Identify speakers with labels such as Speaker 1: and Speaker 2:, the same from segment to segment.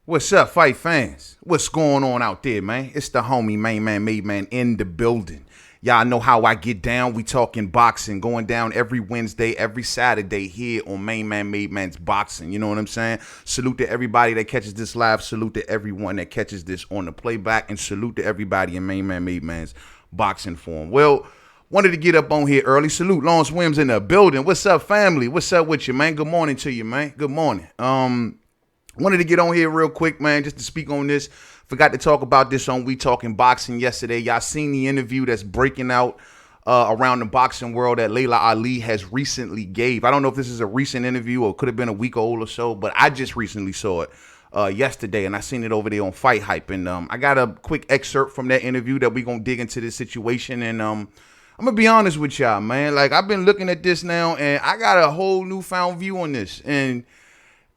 Speaker 1: What's up, fight fans? What's going on out there, man? It's the homie, main man, made man in the building. Y'all know how I get down. We talking boxing, going down every Wednesday, every Saturday here on Main Man, Made Man's Boxing. You know what I'm saying? Salute to everybody that catches this live. Salute to everyone that catches this on the playback. And salute to everybody in Main Man, Made Man's Boxing Forum. Well, wanted to get up on here early. Salute Lawrence Williams in the building. What's up, family? What's up with you, man? Good morning to you, man. Good morning. Wanted to get on here real quick, man, just to speak on this. Forgot to talk about this on We Talking Boxing yesterday. Y'all seen the interview that's breaking out around the boxing world that Laila Ali has recently gave. I don't know if this is a recent interview or could have been a week old or so, but I just recently saw it yesterday, and I seen it over there on Fight Hype. And I got a quick excerpt from that interview that we going to dig into this situation. And I'm going to be honest with y'all, man. Like, I've been looking at this now, and I got a whole newfound view on this. And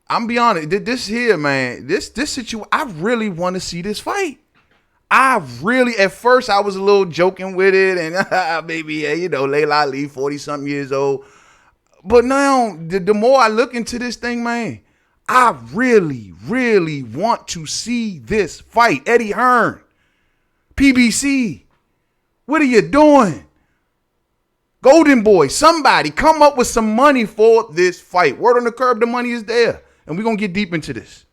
Speaker 1: I'm be honest, this here, man, this situation, I really want to see this fight. At first I was a little joking with it, and maybe, yeah, you know, Laila Ali, 40-something years old. But now, the more I look into this thing, man, I really, really want to see this fight. Eddie Hearn, PBC, what are you doing? Golden Boy, somebody come up with some money for this fight. Word on the curb, the money is there. And we're going to get deep into this.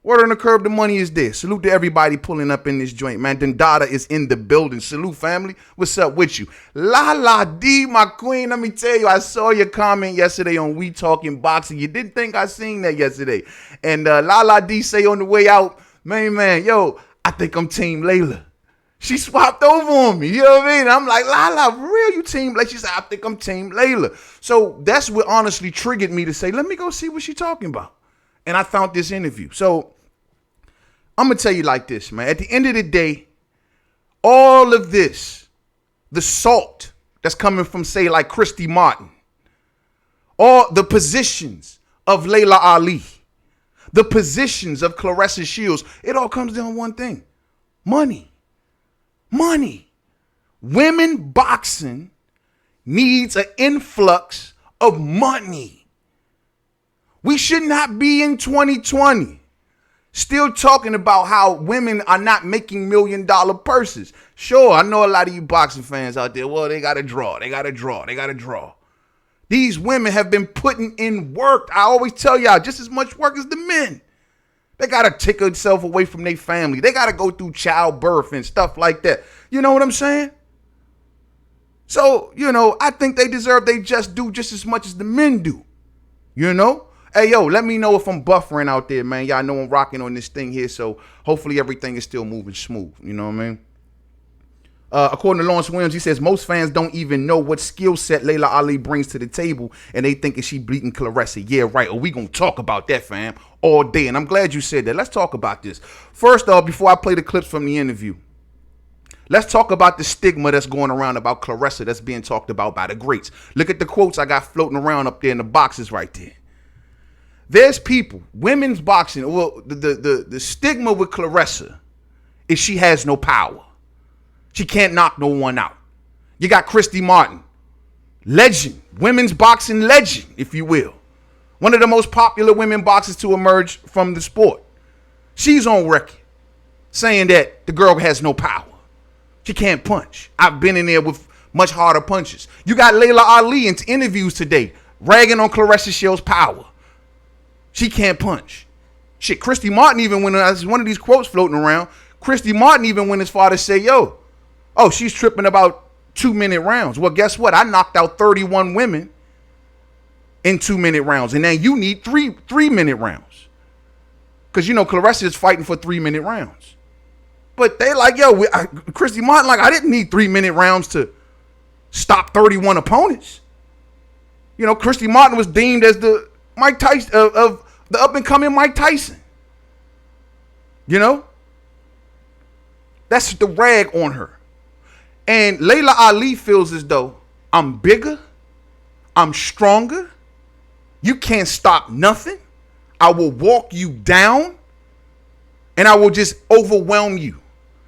Speaker 1: Word on the curb, the money is there. Salute to everybody pulling up in this joint, man. Dendada is in the building. Salute, family. What's up with you? Laila Ali, my queen. Let me tell you, I saw your comment yesterday on We Talking Boxing. You didn't think I seen that yesterday. And Laila Ali say on the way out, man, yo, I think I'm Team Laila. She swapped over on me. You know what I mean? I'm like, Laila, for real, you Team Laila? She said, I think I'm Team Laila. So that's what honestly triggered me to say, let me go see what she's talking about. And I found this interview. So I'm going to tell you like this, man. At the end of the day, all of this, the salt that's coming from, say, like Christy Martin, all the positions of Laila Ali, the positions of Claressa Shields, it all comes down to one thing: money. Money. Women boxing needs an influx of money. We should not be in 2020 still talking about how women are not making $1 million purses. Sure, I know a lot of you boxing fans out there, well, they got to draw. These women have been putting in work. I always tell y'all, just as much work as the men. They got to take themselves away from their family. They got to go through childbirth and stuff like that. You know what I'm saying? So, you know, I think they deserve they just do just as much as the men do. You know? Hey, yo, let me know if I'm buffering out there, man. Y'all know I'm rocking on this thing here, so hopefully everything is still moving smooth. You know what I mean? According to Lawrence Williams, he says most fans don't even know what skill set Laila Ali brings to the table, and they thinking she beating Claressa. Yeah, right. Or we gonna talk about that, fam, all day. And I'm glad you said that. Let's talk about this. First off, before I play the clips from the interview, let's talk about the stigma that's going around about Claressa that's being talked about by the greats. Look at the quotes I got floating around up there in the boxes right there. There's people, women's boxing. Well, the stigma with Claressa is she has no power. She can't knock no one out. You got Christy Martin, legend, women's boxing legend, if you will. One of the most popular women boxers to emerge from the sport. She's on record saying that the girl has no power. She can't punch. I've been in there with much harder punches. You got Laila Ali in interviews today ragging on Claressa Shields' power. She can't punch. Shit, Christy Martin even went, as one of these quotes floating around, Christy Martin even went as far to say, yo, oh, she's tripping about 2-minute rounds. Well, guess what? I knocked out 31 women in 2-minute rounds. And now you need 3-minute rounds. Because, you know, Claressa is fighting for 3-minute rounds. But they like, yo, Christy Martin, like, I didn't need 3-minute rounds to stop 31 opponents. You know, Christy Martin was deemed as the Mike Tyson of the up-and-coming Mike Tyson. You know? That's the rag on her. And Laila Ali feels as though I'm bigger, I'm stronger, you can't stop nothing, I will walk you down, and I will just overwhelm you.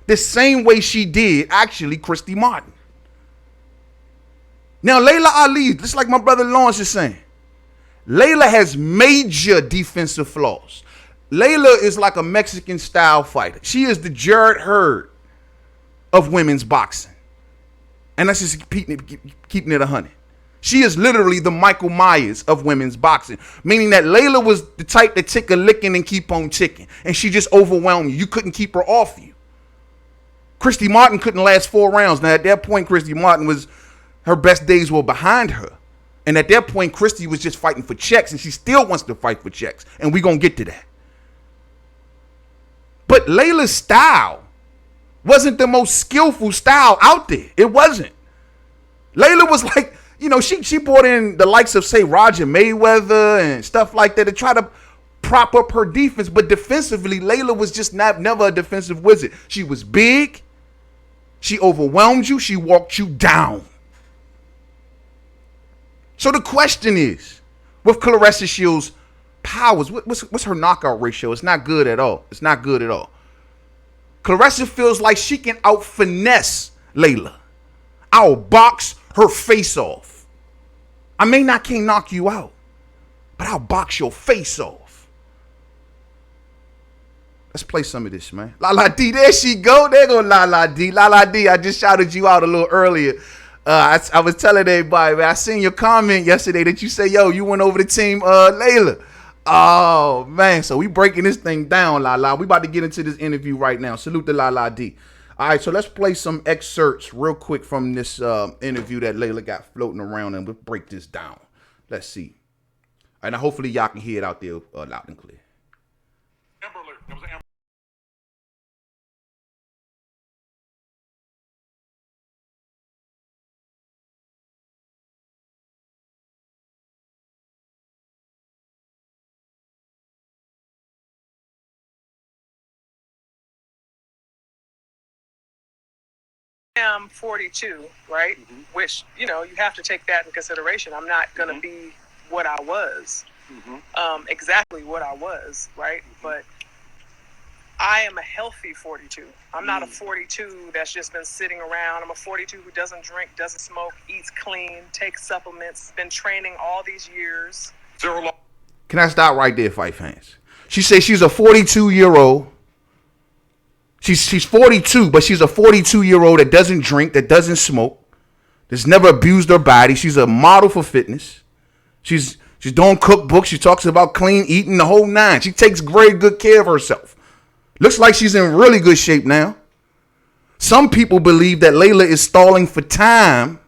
Speaker 1: The same way she did, actually, Christy Martin. Now, Laila Ali, just like my brother Lawrence is saying, Laila has major defensive flaws. Laila is like a Mexican style fighter. She is the Jared Hurd of women's boxing. And that's just keeping it 100. She is literally the Michael Myers of women's boxing, meaning that Laila was the type that take a licking and keep on ticking, and she just overwhelmed you. You couldn't keep her off you. Christy Martin couldn't last 4 rounds. Now, at that point, Christy Martin her best days were behind her. And at that point, Christy was just fighting for checks, and she still wants to fight for checks. And we're going to get to that. But Laila's style wasn't the most skillful style out there. It wasn't. Laila was like, she brought in the likes of, say, Roger Mayweather and stuff like that to try to prop up her defense. But defensively, Laila was just never a defensive wizard. She was big. She overwhelmed you. She walked you down. So the question is, with Claressa Shields' powers, what's her knockout ratio? It's not good at all. It's not good at all. Claressa feels like she can out-finesse Laila. I'll box her face off. I may not can't knock you out, but I'll box your face off. Let's play some of this, man. Laila D, there she go. There go Laila D. Laila D, I just shouted you out a little earlier. I was telling everybody, man, I seen your comment yesterday that you say, yo, you went over the team Laila. Oh, man. So we breaking this thing down, Laila. We about to get into this interview right now. Salute to Laila D. All right, so let's play some excerpts real quick from this interview that Laila got floating around, and we'll break this down. Let's see. And hopefully y'all can hear it out there loud and clear.
Speaker 2: Amber Alert. That was Amber.
Speaker 3: I'm 42, right? Mm-hmm. Which, you have to take that in consideration. I'm not going to be what I was, exactly what I was, right? But I am a healthy 42. I'm not a 42 that's just been sitting around. I'm a 42 who doesn't drink, doesn't smoke, eats clean, takes supplements, been training all these years.
Speaker 1: Can I stop right there, fight fans? She says she's a 42-year-old. She's 42, but she's a 42-year-old that doesn't drink, that doesn't smoke, that's never abused her body. She's a model for fitness. She's doing cookbooks. She talks about clean eating, the whole nine. She takes very good care of herself. Looks like she's in really good shape now. Some people believe that Laila is stalling for time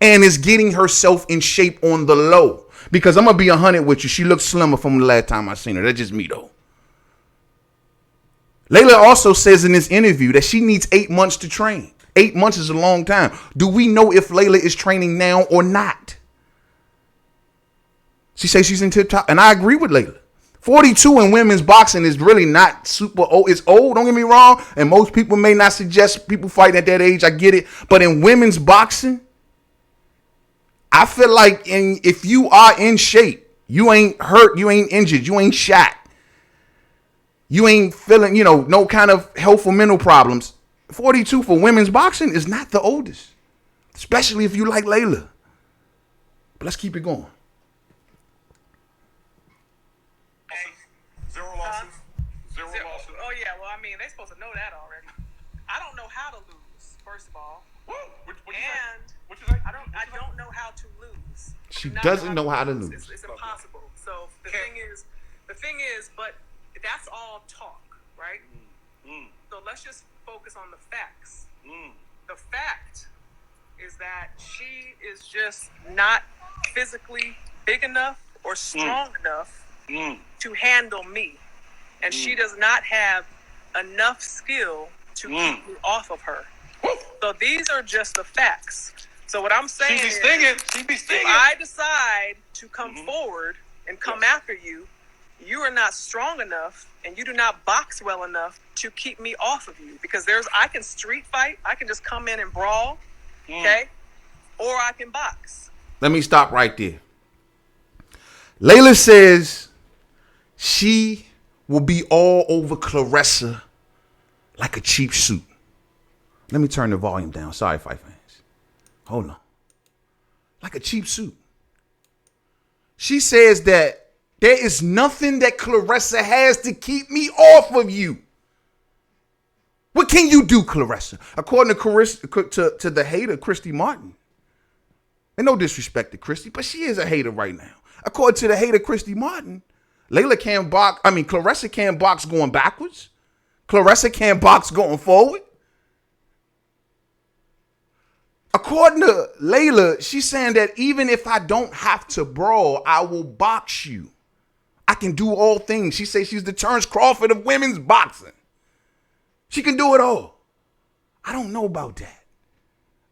Speaker 1: and is getting herself in shape on the low. Because I'm going to be 100 with you. She looks slimmer from the last time I seen her. That's just me, though. Laila also says in this interview that she needs 8 months to train. 8 months is a long time. Do we know if Laila is training now or not? She says she's in tip top, and I agree with Laila. 42 in women's boxing is really not super old. It's old, don't get me wrong, and most people may not suggest people fighting at that age. I get it. But in women's boxing, I feel like if you are in shape, you ain't hurt, you ain't injured, you ain't shot, you ain't feeling, no kind of health or mental problems. 42 for women's boxing is not the oldest, especially if you like Laila. But let's keep it going.
Speaker 2: Zero losses. Zero losses.
Speaker 3: Oh, yeah. Well, I mean, they're supposed to know that already. I don't know how to lose, first of all.
Speaker 2: What you
Speaker 3: And
Speaker 2: say?
Speaker 3: I don't know how to lose.
Speaker 1: She doesn't know how to lose.
Speaker 3: It's impossible. So the thing is, but that's all talk, right? So let's just focus on the facts. The fact is that she is just not physically big enough or strong enough to handle me. And she does not have enough skill to keep me off of her. So these are just the facts. So what I'm saying is, if I decide to come forward and come after you, you are not strong enough and you do not box well enough to keep me off of you. Because I can street fight, I can just come in and brawl, okay? Or I can box.
Speaker 1: Let me stop right there. Laila says she will be all over Claressa like a cheap suit. Let me turn the volume down. Sorry, fight fans. Hold on. Like a cheap suit. She says that There is nothing that Claressa has to keep me off of you. What can you do, Claressa? According to the hater, Christy Martin. And no disrespect to Christy, but she is a hater right now. According to the hater, Christy Martin, Claressa can't box going backwards. Claressa can't box going forward. According to Laila, she's saying that even if I don't have to brawl, I will box you. I can do all things. She says she's the Terrence Crawford of women's boxing. She can do it all. I don't know about that.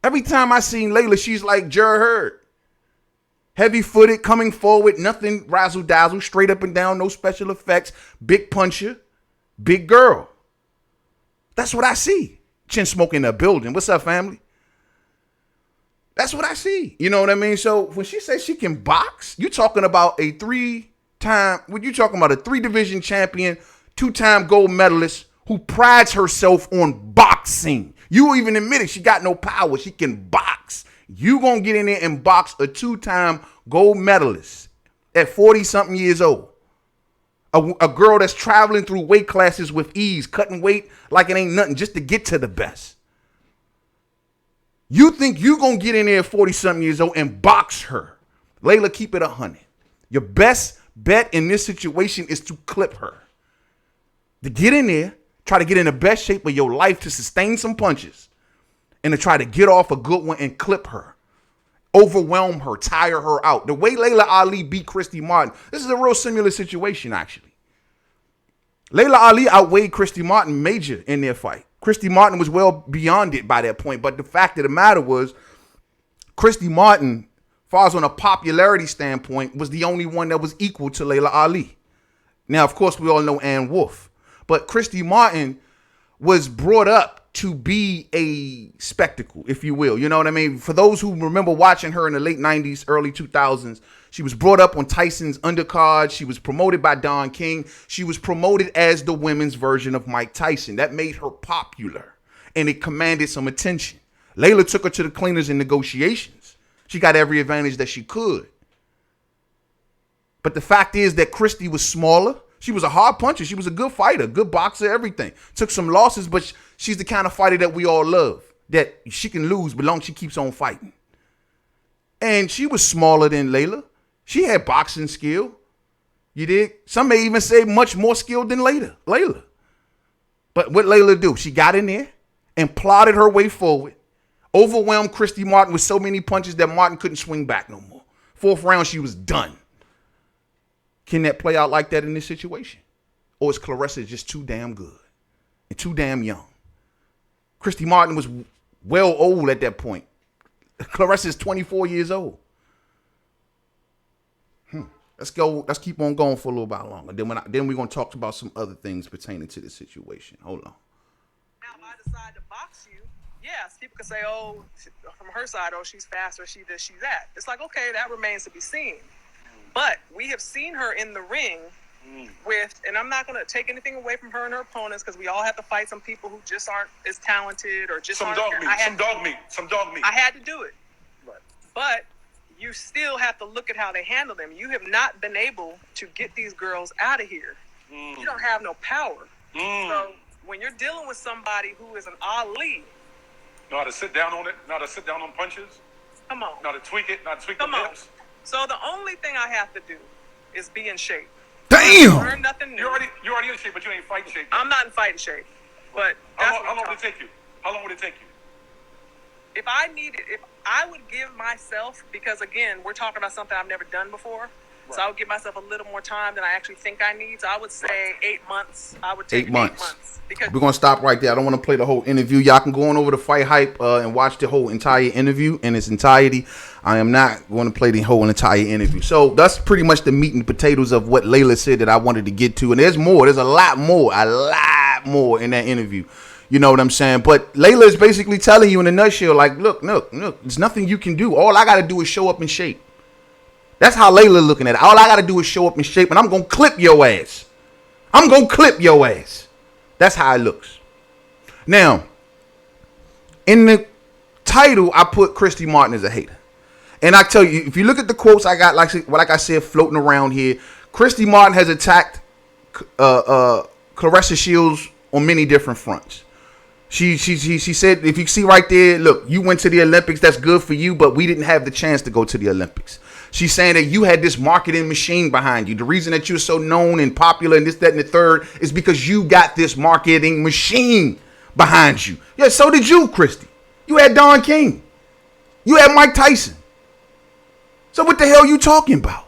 Speaker 1: Every time I seen Laila, she's like Jer Hurd. Heavy-footed, coming forward, nothing razzle-dazzle, straight up and down, no special effects, big puncher, big girl. That's what I see. Chin Smoke in the building. What's up, family? That's what I see. You know what I mean? So when she says she can box, you're talking about a three-division champion, 2-time gold medalist who prides herself on boxing. You even admitted she got no power. She can box. You gonna get in there and box a 2-time gold medalist at 40-something years old. A girl that's traveling through weight classes with ease, cutting weight like it ain't nothing just to get to the best. You think you gonna get in there at 40-something years old and box her. Laila, keep it 100. Your best bet in this situation is to clip her. To get in there, try to get in the best shape of your life to sustain some punches and to try to get off a good one and clip her. Overwhelm her, tire her out. The way Laila Ali beat Christy Martin, this is a real similar situation, actually. Laila Ali outweighed Christy Martin major in their fight. Christy Martin was well beyond it by that point, but the fact of the matter was, Christy Martin, as far as on a popularity standpoint, was the only one that was equal to Laila Ali. Now, of course, we all know Ann Wolfe, but Christy Martin was brought up to be a spectacle, if you will. You know what I mean? For those who remember watching her in the late 90s, early 2000s, she was brought up on Tyson's undercard. She was promoted by Don King. She was promoted as the women's version of Mike Tyson. That made her popular, and it commanded some attention. Laila took her to the cleaners in negotiations. She got every advantage that she could. But the fact is that Christy was smaller. She was a hard puncher. She was a good fighter, good boxer, everything. Took some losses, but she's the kind of fighter that we all love, that she can lose, but long as she keeps on fighting. And she was smaller than Laila. She had boxing skill. You did. Some may even say much more skill than Laila. But what Laila do? She got in there and plodded her way forward, overwhelmed Christy Martin with so many punches that Martin couldn't swing back no more. 4th round, she was done. Can that play out like that in this situation? Or is Claressa just too damn good and too damn young? Christy Martin was well old at that point. Claressa is 24 years old. Let's keep on going for a little while longer. Then we're going to talk about some other things pertaining to the situation. Hold on.
Speaker 3: Now, if I decide to box you, yes, people can say, oh, from her side, oh, she's faster, she this, she's that. It's like, okay, that remains to be seen. But we have seen her in the ring with, and I'm not going to take anything away from her and her opponents because we all have to fight some people who just aren't as talented or just
Speaker 2: some dog meat.
Speaker 3: I had to do it. Right. But you still have to look at how they handle them. You have not been able to get these girls out of here. You don't have no power. So when you're dealing with somebody who is an Ali,
Speaker 2: know how to sit down on it, know how to sit down on punches.
Speaker 3: Come on.
Speaker 2: Know how to tweak it, know how to tweak the hips.
Speaker 3: So the only thing I have to do is be in shape.
Speaker 1: Damn!
Speaker 3: Learn nothing new.
Speaker 2: You're already in shape, but you ain't fighting shape.
Speaker 3: I'm not in fighting shape. But
Speaker 2: how long would it take you? How long would it take you?
Speaker 3: If I would give myself, because again, we're talking about something I've never done before. Right. So I would give myself a little more time than I actually think I need. So I would say 8 months. I would take 8 months. Because
Speaker 1: we're going to stop right there. I don't want to play the whole interview. Y'all can go on over to Fight Hype and watch the whole entire interview in its entirety. I am not going to play the whole entire interview. So that's pretty much the meat and potatoes of what Laila said that I wanted to get to. And there's more. There's a lot more in that interview. You know what I'm saying? But Laila is basically telling you in a nutshell, like, look, there's nothing you can do. All I got to do is show up in shape. That's how Laila looking at it. All I got to do is show up in shape, and I'm going to clip your ass. That's how it looks. Now, in the title, I put Christy Martin as a hater. And I tell you, if you look at the quotes I got, like I said, floating around here, Christy Martin has attacked Claressa Shields on many different fronts. She said, if you see right there, look, you went to the Olympics, that's good for you, but we didn't have the chance to go to the Olympics. She's saying that you had this marketing machine behind you. The reason that you're so known and popular and this, that, and the third is because you got this marketing machine behind you. Yeah, so did you, Christy. You had Don King. You had Mike Tyson. So what the hell are you talking about?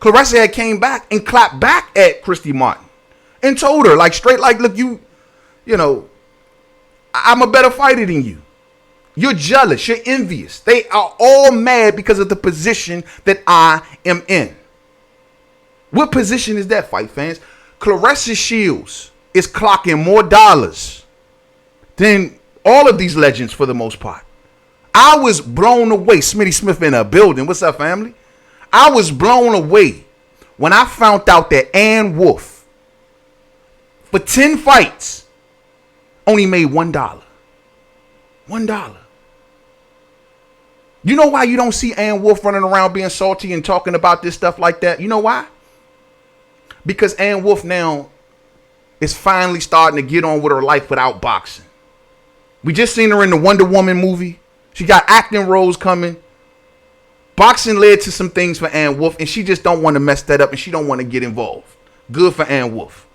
Speaker 1: Claressa had came back and clapped back at Christy Martin and told her, like, straight, like, look, you know, I'm a better fighter than you. You're jealous. You're envious. They are all mad because of the position that I am in. What position is that, fight fans? Claressa Shields is clocking more dollars than all of these legends for the most part. I was blown away. Smitty Smith in a building. What's up, family? I was blown away when I found out that Ann Wolfe, for 10 fights, only made $1. $1. You know why you don't see Ann Wolfe running around being salty and talking about this stuff like that? You know why? Because Ann Wolfe now is finally starting to get on with her life without boxing. We just seen her in the Wonder Woman movie. She got acting roles coming. Boxing led to some things for Ann Wolfe, and she just don't want to mess that up, and she don't want to get involved. Good for Ann Wolfe.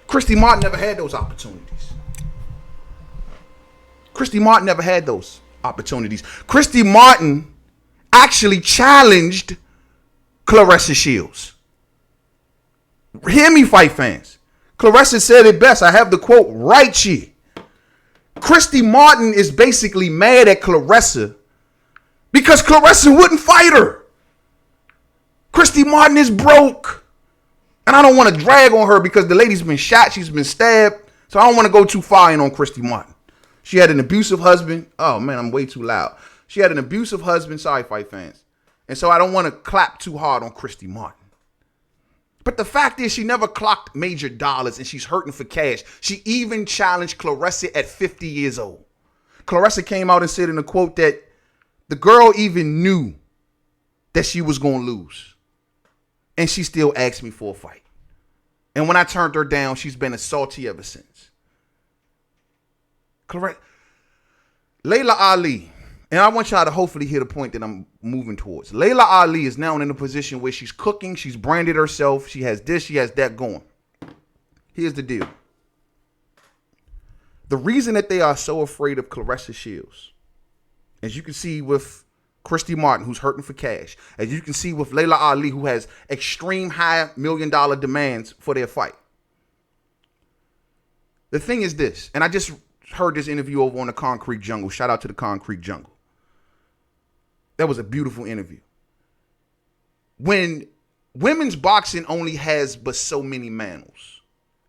Speaker 1: Christy Martin never had those opportunities. Christy Martin never had those opportunities. Christy Martin actually challenged Claressa Shields. Hear me, fight fans. Claressa said it best. I have the quote right here. Christy Martin is basically mad at Claressa because Claressa wouldn't fight her. Christy Martin is broke. And I don't want to drag on her because the lady's been shot. She's been stabbed. So I don't want to go too far in on Christy Martin. She had an abusive husband. Oh, man, I'm way too loud. She had an abusive husband. Sorry, fight fans. And so I don't want to clap too hard on Christy Martin. But the fact is she never clocked major dollars and she's hurting for cash. She even challenged Claressa at 50 years old. Claressa came out and said in a quote that the girl even knew that she was going to lose. And she still asked me for a fight. And when I turned her down, she's been salty ever since. Correct. Laila Ali, and I want y'all to hopefully hear the point that I'm moving towards. Laila Ali is now in a position where she's cooking, she's branded herself, she has this, she has that going. Here's the deal. The reason that they are so afraid of Claressa Shields, as you can see with Christy Martin, who's hurting for cash, as you can see with Laila Ali, who has extreme high $1 million demands for their fight. The thing is this, and I just heard this interview over on the Concrete Jungle. Shout out to the Concrete Jungle. That was a beautiful interview. When women's boxing only has but so many manuals,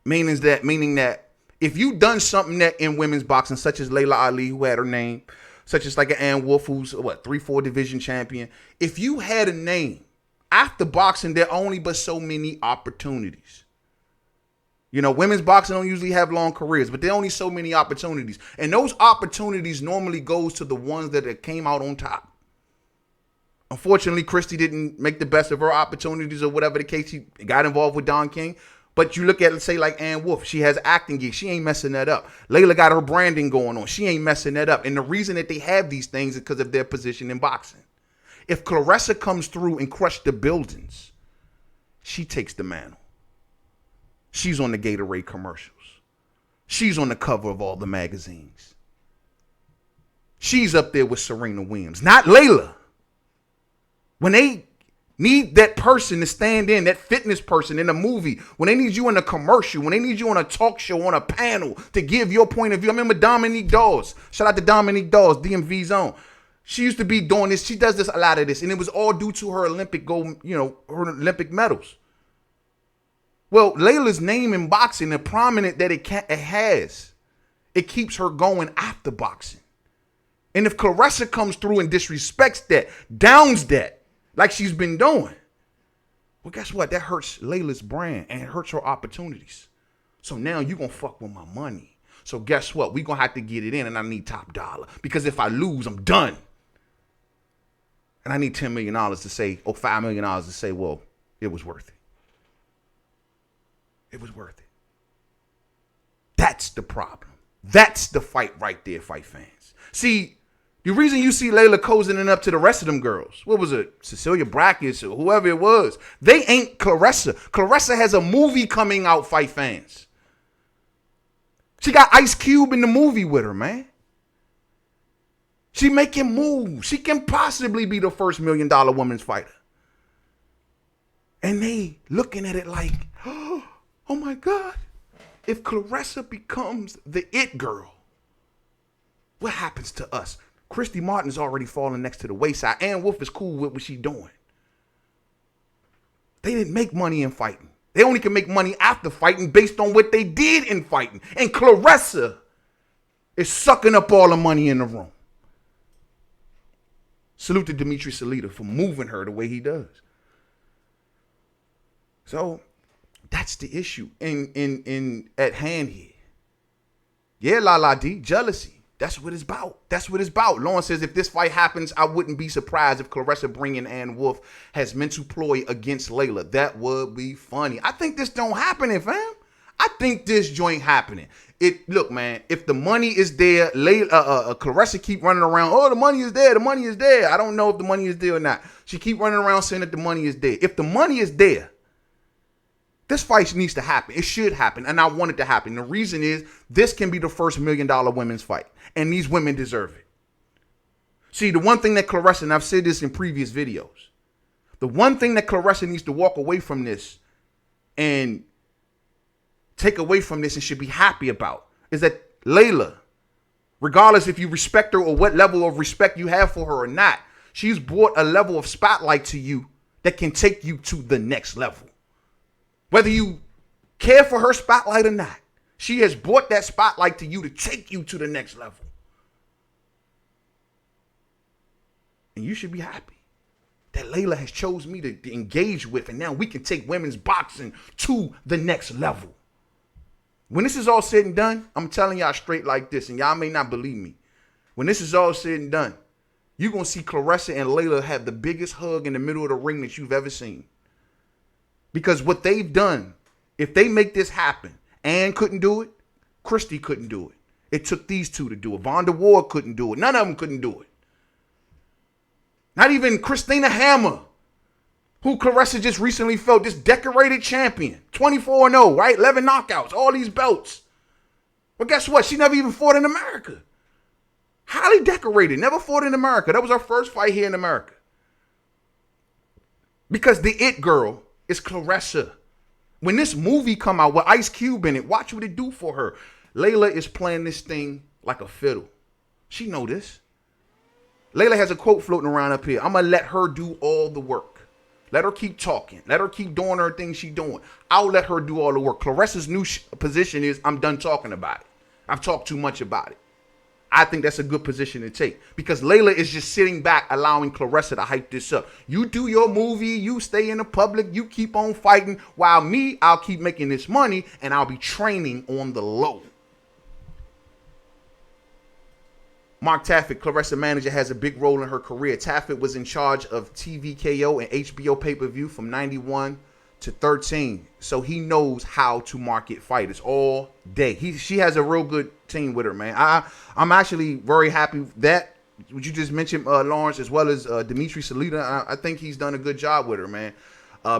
Speaker 1: meaning that if you done something that in women's boxing, such as Laila Ali, who had her name, such as like an Ann Wolfe, who's 3-4 division champion, if you had a name after boxing, there are only but so many opportunities. You know, women's boxing don't usually have long careers, but there are only so many opportunities. And those opportunities normally goes to the ones that came out on top. Unfortunately, Christy didn't make the best of her opportunities or whatever the case. She got involved with Don King. But you look at, let's say, like Ann Wolfe. She has acting gigs. She ain't messing that up. Laila got her branding going on. She ain't messing that up. And the reason that they have these things is because of their position in boxing. If Claressa comes through and crushes the buildings, she takes the mantle. She's on the Gatorade commercials. She's on the cover of all the magazines. She's up there with Serena Williams, not Laila. When they need that person to stand in, that fitness person in a movie, when they need you in a commercial, when they need you on a talk show, on a panel to give your point of view. I remember Dominique Dawes. Shout out to Dominique Dawes, DMV's own. She used to be doing this. She does this, a lot of this. And it was all due to her Olympic gold, her Olympic medals. Well, Laila's name in boxing, the prominent that it has, it keeps her going after boxing. And if Claressa comes through and disrespects that, downs that, like she's been doing, well, guess what? That hurts Laila's brand and it hurts her opportunities. So now you're going to fuck with my money. So guess what? We're going to have to get it in and I need top dollar. Because if I lose, I'm done. And I need $10 million to say, or $5 million to say, well, it was worth it. It was worth it. That's the problem. That's the fight right there, fight fans. See, the reason you see Laila cozying up to the rest of them girls, what was it, Cecilia Brækhus or whoever it was, they ain't Claressa. Claressa has a movie coming out, fight fans. She got Ice Cube in the movie with her, man. She making moves. She can possibly be the first $1 million women's fighter. And they looking at it like, oh my God, if Claressa becomes the it girl, what happens to us? Christy Martin's already falling next to the wayside. Ann Wolf is cool with what she's doing. They didn't make money in fighting. They only can make money after fighting based on what they did in fighting. And Claressa is sucking up all the money in the room. Salute to Dimitri Salita for moving her the way he does. So that's the issue in at hand here. Yeah, Laila Ali, jealousy. That's what it's about. That's what it's about. Lauren says, if this fight happens, I wouldn't be surprised if Claressa bringing Ann Wolf has mental ploy against Laila. That would be funny. I think this don't happen, fam. I think this joint happening. Look, man, if the money is there, Claressa keep running around, oh, the money is there, the money is there. I don't know if the money is there or not. She keep running around saying that the money is there. If the money is there, this fight needs to happen. It should happen, and I want it to happen. The reason is this can be the first $1 million women's fight, and these women deserve it. See, the one thing that Claressa, and I've said this in previous videos, the one thing that Claressa needs to walk away from this and take away from this and should be happy about is that Laila, regardless if you respect her or what level of respect you have for her or not, she's brought a level of spotlight to you that can take you to the next level. Whether you care for her spotlight or not, she has brought that spotlight to you to take you to the next level. And you should be happy that Laila has chose me to engage with, and now we can take women's boxing to the next level. When this is all said and done, I'm telling y'all straight like this, and y'all may not believe me. When this is all said and done, you're going to see Claressa and Laila have the biggest hug in the middle of the ring that you've ever seen. Because what they've done, if they make this happen, Ann couldn't do it, Christy couldn't do it. It took these two to do it. Vonda Ward couldn't do it. None of them couldn't do it. Not even Christina Hammer, who Claressa just recently felt, this decorated champion. 24-0, right? 11 knockouts, all these belts. But guess what? She never even fought in America. Highly decorated, never fought in America. That was her first fight here in America. Because the it girl is Claressa. When this movie come out with Ice Cube in it, watch what it do for her. Laila is playing this thing like a fiddle. She know this. Laila has a quote floating around up here. I'm going to let her do all the work. Let her keep talking. Let her keep doing her thing she doing. I'll let her do all the work. Claressa's new position is, I'm done talking about it. I've talked too much about it. I think that's a good position to take because Laila is just sitting back allowing Claressa to hype this up. You do your movie, you stay in the public, you keep on fighting, while me, I'll keep making this money and I'll be training on the low. Mark Taffet, Claressa manager, has a big role in her career. Taffet was in charge of TVKO and HBO pay-per-view from 91 to 13. So he knows how to market fighters all day. She has a real good team with her, man. I'm actually very happy that what you just mentioned, Lawrence, as well as Dimitri Salita. I think he's done a good job with her, man.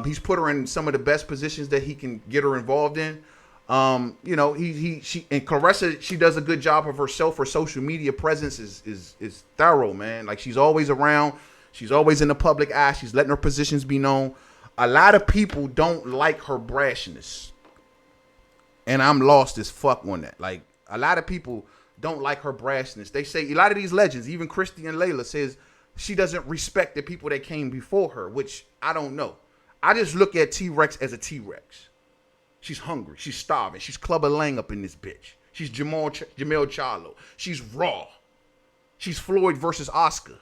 Speaker 1: He's put her in some of the best positions that he can get her involved in. You know, she and Claressa, she does a good job of herself. Her social media presence is thorough, man. Like, she's always around. She's always in the public eye. She's letting her positions be known. A lot of people don't like her brashness. And I'm lost as fuck on that. Like, a lot of people don't like her brashness. They say, a lot of these legends, even Christy and Laila, says she doesn't respect the people that came before her, which I don't know. I just look at T-Rex as a T-Rex. She's hungry. She's starving. She's Clubber Lang up in this bitch. She's Jamel Charlo. She's raw. She's Floyd versus Oscar.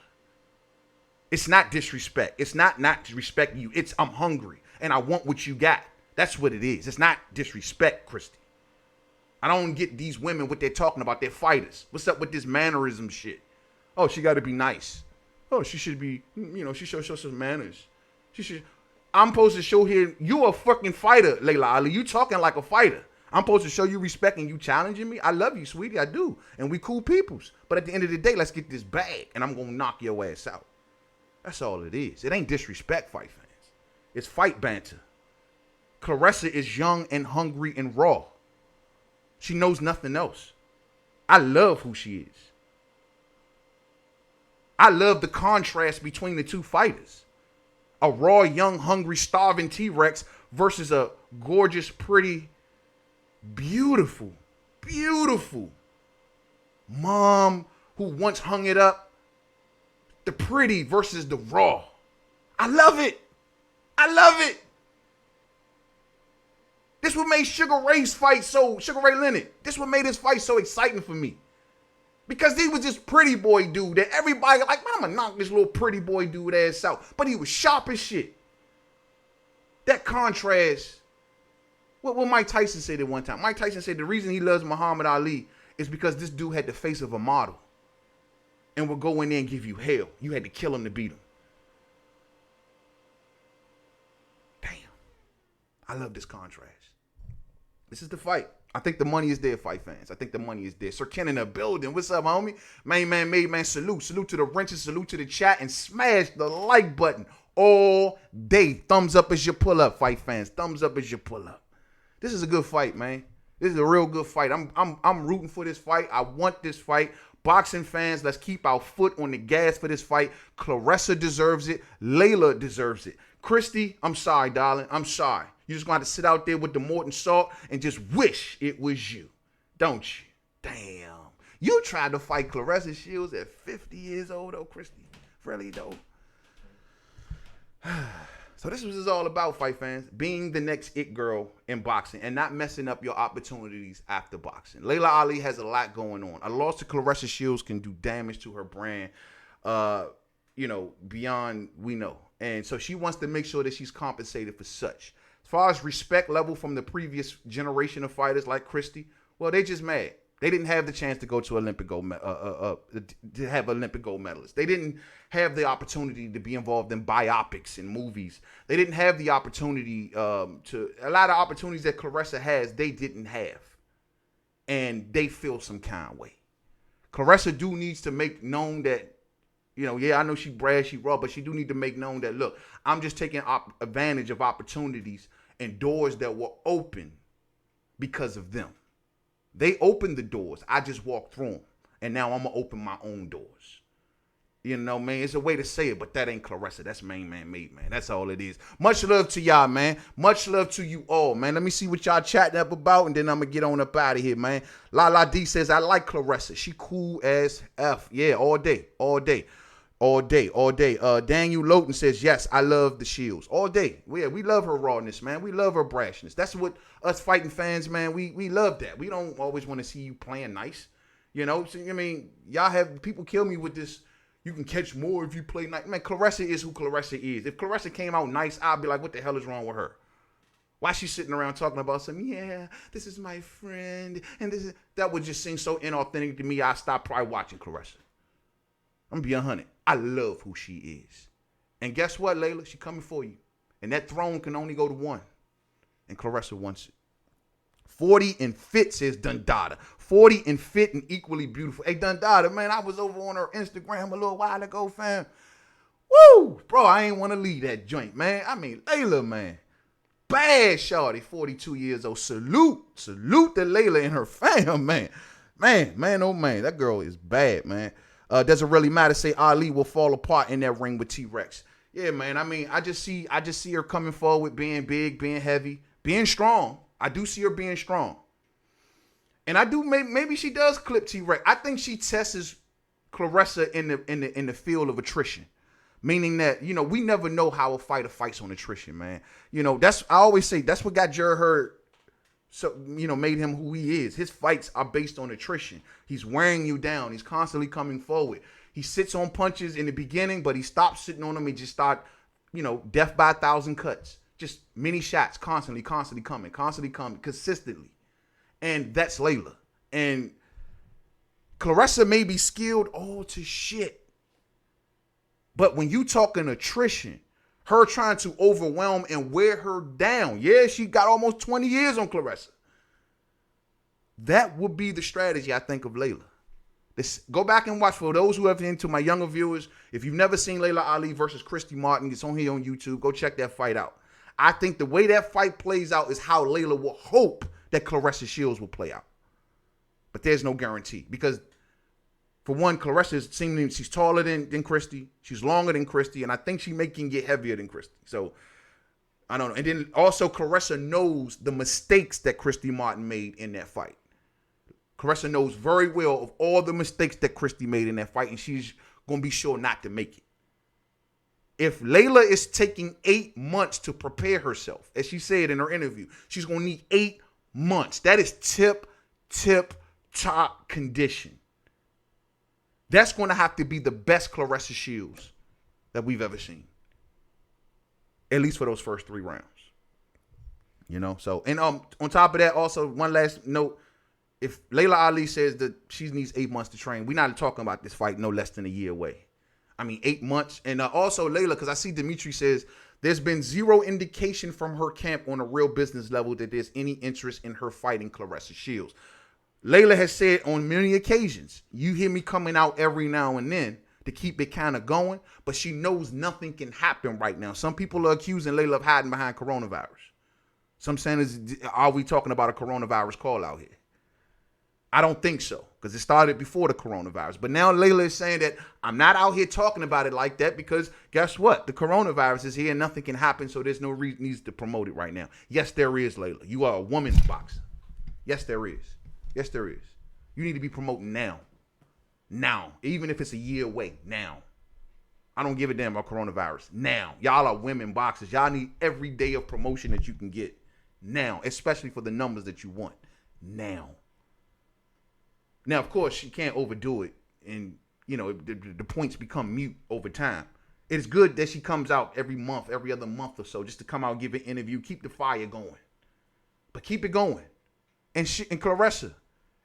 Speaker 1: It's not disrespect. It's not respecting you. It's I'm hungry and I want what you got. That's what it is. It's not disrespect, Christy. I don't get these women what they're talking about. They're fighters. What's up with this mannerism shit? Oh, she got to be nice. Oh, she should be, you know, she should show some manners. She should. I'm supposed to show here, you a fucking fighter, Laila Ali. You talking like a fighter. I'm supposed to show you respect and you challenging me. I love you, sweetie. I do. And we cool peoples. But at the end of the day, let's get this bag and I'm going to knock your ass out. That's all it is. It ain't disrespect, fight fans. It's fight banter. Claressa is young and hungry and raw. She knows nothing else. I love who she is. I love the contrast between the two fighters. A raw, young, hungry, starving T-Rex versus a gorgeous, pretty, beautiful, beautiful mom who once hung it up. The pretty versus the raw. I love it. I love it. This what made Sugar Ray Leonard. This what made his fight so exciting for me. Because he was this pretty boy dude that everybody like, man, I'm gonna knock this little pretty boy dude ass out. But he was sharp as shit. That contrast, what Mike Tyson said at one time. Mike Tyson said the reason he loves Muhammad Ali is because this dude had the face of a model. And would go in there and give you hell. You had to kill him to beat him. Damn. I love this contrast. This is the fight. I think the money is there, fight fans. I think the money is there. Sir Ken in the building. What's up, homie? Main man, made man, salute. Salute to the wrenches. Salute to the chat. And smash the like button all day. Thumbs up as you pull up, fight fans. Thumbs up as you pull up. This is a good fight, man. This is a real good fight. I'm rooting for this fight. I want this fight. Boxing fans, let's keep our foot on the gas for this fight. Claressa deserves it. Laila deserves it. Christy, I'm sorry, darling. I'm sorry. You just going to sit out there with the Morton salt and just wish it was you. Don't you? Damn. You tried to fight Claressa Shields at 50 years old, though, Christy. Really, though. So this was just all about, fight fans. Being the next it girl in boxing and not messing up your opportunities after boxing. Laila Ali has a lot going on. A loss to Claressa Shields can do damage to her brand, beyond we know. And so she wants to make sure that she's compensated for such. As far as respect level from the previous generation of fighters like Christy, well, they just mad. They didn't have the chance to go to Olympic gold, to have Olympic gold medalists. They didn't have the opportunity to be involved in biopics and movies. They didn't have the opportunity a lot of opportunities that Claressa has, they didn't have. And they feel some kind of way. Claressa do needs to make known that, I know she brash, she raw, but she do need to make known that, look, I'm just taking advantage of opportunities and doors that were open because of them. They opened the doors. I just walked through them. And now I'm going to open my own doors. Man, it's a way to say it, but that ain't Claressa. That's main man, made man. That's all it is. Much love to y'all, man. Much love to you all, man. Let me see what y'all chatting up about, and then I'm going to get on up out of here, man. Laila Ali says, I like Claressa. She cool as F. Yeah, all day, all day. All day, all day. Daniel Lowton says, yes, I love the Shields. All day. Yeah, we love her rawness, man. We love her brashness. That's what us fighting fans, man, we love that. We don't always want to see you playing nice. So, y'all have people kill me with this, you can catch more if you play nice. Man, Claressa is who Claressa is. If Claressa came out nice, I'd be like, what the hell is wrong with her? Why she sitting around talking about this is my friend, and that would just seem so inauthentic to me, I stopped probably watching Claressa. I'm going to be 100. I love who she is. And guess what, Laila? She coming for you. And that throne can only go to one. And Claressa wants it. 40 and fit, says Dundada. 40 and fit and equally beautiful. Hey, Dundada, man, I was over on her Instagram a little while ago, fam. Woo! Bro, I ain't want to leave that joint, man. I mean, Laila, man. Bad shawty, 42 years old. Salute to Laila and her fam, man. Man, oh man, that girl is bad, man. Doesn't really matter. Say Ali will fall apart in that ring with T-Rex. Yeah, man. I mean, I just see her coming forward, being big, being heavy, being strong. I do see her being strong, and I do maybe she does clip T-Rex. I think she tests Claressa in the field of attrition, meaning that we never know how a fighter fights on attrition, man. I always say that's what got Jared Hurd. So, made him who he is. His fights are based on attrition. He's wearing you down. He's constantly coming forward. He sits on punches in the beginning, but he stops sitting on them and just start, death by 1,000 cuts. Just many shots, constantly coming, consistently. And that's Laila. And Claressa may be skilled all to shit. But when you talking attrition, Her trying to overwhelm and wear her down. Yeah, she got almost 20 years on Claressa. That would be the strategy, I think, of Laila. Go back and watch. For those who have into my younger viewers, if you've never seen Laila Ali versus Christy Martin, it's on here on YouTube. Go check that fight out. I think the way that fight plays out is how Laila will hope that Claressa Shields will play out. But there's no guarantee. Because, for one, Claressa seemingly she's taller than Christy. She's longer than Christy. And I think she may can get heavier than Christy. So, I don't know. And then also Claressa knows the mistakes that Christy Martin made in that fight. Claressa knows very well of all the mistakes that Christy made in that fight, and she's going to be sure not to make it. If Laila is taking 8 months to prepare herself, as she said in her interview, she's going to need 8 months. That is top condition. That's going to have to be the best Claressa Shields that we've ever seen. At least for those first 3 rounds. You know, so, and on top of that, also, one last note. If Laila Ali says that she needs 8 months to train, we're not talking about this fight no less than a year away. I mean, 8 months. And also Laila, because I see Dimitri says there's been zero indication from her camp on a real business level that there's any interest in her fighting Claressa Shields. Laila has said on many occasions, you hear me coming out every now and then to keep it kind of going, but she knows nothing can happen right now. Some people are accusing Laila of hiding behind coronavirus. Some saying, are we talking about a coronavirus call out here? I don't think so, because it started before the coronavirus. But now Laila is saying that I'm not out here talking about it like that because guess what? The coronavirus is here and nothing can happen, so there's no reason needs to promote it right now. Yes, there is, Laila. You are a woman's boxer. Yes, there is. Yes, there is. You need to be promoting now. Now. Even if it's a year away. Now. I don't give a damn about coronavirus. Now. Y'all are women boxers. Y'all need every day of promotion that you can get. Now. Especially for the numbers that you want. Now. Now, of course, she can't overdo it, and, you know, the points become mute over time. It's good that she comes out every month, every other month or so, just to come out and give an interview, keep the fire going. But keep it going. And Claressa,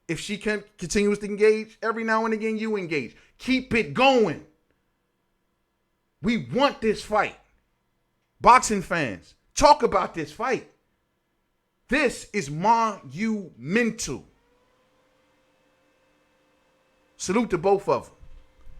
Speaker 1: if she continues to engage, every now and again you engage. Keep it going. We want this fight. Boxing fans, talk about this fight. This is monumental. Salute to both of them.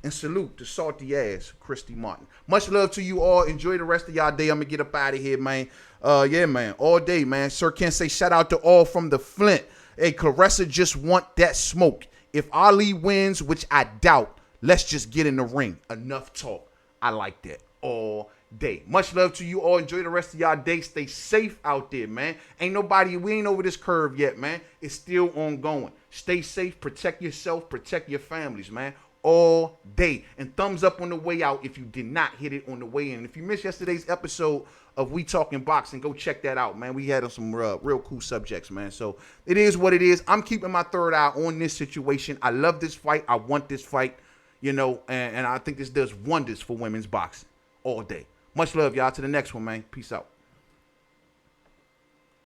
Speaker 1: And salute to salty ass Christy Martin. Much love to you all. Enjoy the rest of y'all day. I'm going to get up out of here, man. Yeah, man. All day, man. Sir Ken say shout out to all from the Flint. Hey, Claressa just want that smoke. If Ali wins, which I doubt, let's just get in the ring. Enough talk. I like that. All day. Much love to you all. Enjoy the rest of y'all day. Stay safe out there, man. We ain't over this curve yet, man. It's still ongoing. Stay safe. Protect yourself. Protect your families, man. All day. And thumbs up on the way out if you did not hit it on the way in. If you missed yesterday's episode of We Talking Boxing, go check that out, man. We had some real cool subjects, man. So it is what it is. I'm keeping my third eye on this situation. I love this fight. I want this fight, you know, and I think this does wonders for women's boxing all day. Much love, y'all. To the next one, man. Peace out.